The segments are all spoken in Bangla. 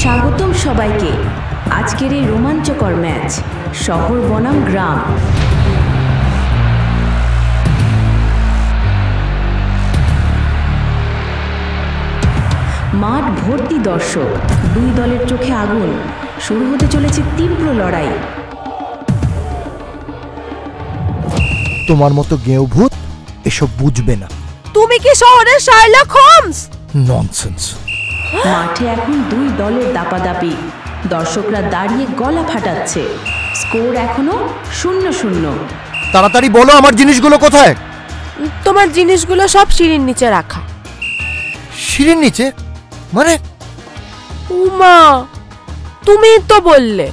স্বাগতম সবাইকে আজকের এই রোমাঞ্চকর ম্যাচ শহর বনাম গ্রাম। মাঠ ভর্তি দর্শক, দুই দলের চোখে আগুন। শুরু হতে চলেছে তীব্র লড়াই। তোমার মতো গেঁয়ো-ভূত এসব বুঝবে না। তুমি কি শহরের শার্লক হোমস? ননসেন্স। মাঠে এখন দুই দলের দাপাদাপি। দর্শকরা দাঁড়িয়ে গলা ফাটাচ্ছে। স্কোর এখনো 0-0। তাড়াতাড়ি বলো আমার জিনিসগুলো কোথায়? তোমার জিনিসগুলো সব সিঁড়ির নিচে রাখা। সিঁড়ির নিচে মানে? উমা, তুমি তো বললে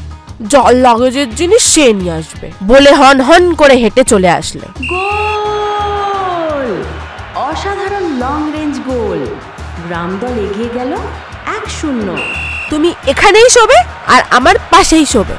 জল লাগেজের জিনিস সে নিয়ে আসবে বলে হন হন করে হেঁটে চলে আসলে। গোল! অসাধারণ লং রেঞ্জ গোল। গ্রাম দল এগিয়ে গেল 1-0। তুমি এখানেই শোবে আর আমার পাশেই শোবে।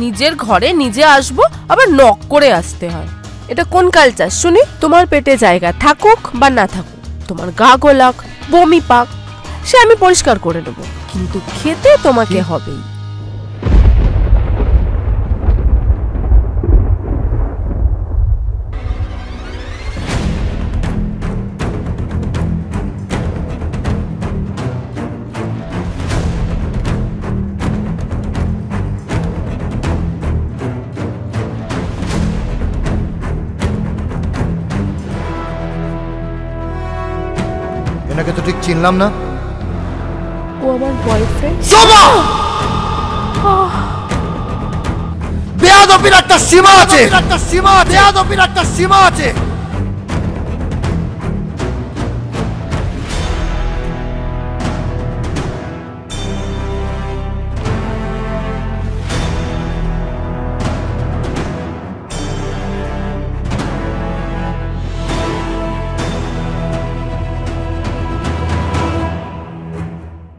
নিজের ঘরে নিজে আসবো, আবার নক করে আসতে হয়। এটা কোন কালচার শুনি? তোমার পেটে জায়গা থাকুক বা না থাকুক, তোমার গা গোলাক, বমি পাক, সে আমি পরিষ্কার করে নেব, কিন্তু খেতে তোমাকে হবেই। এনাকে তো ঠিক চিনলাম না। ও আমার বয়ফ্রেন্ড। শোভা! বেয়াদবির একটা সীমা আছে। বেয়াদবির একটা সীমা আছে।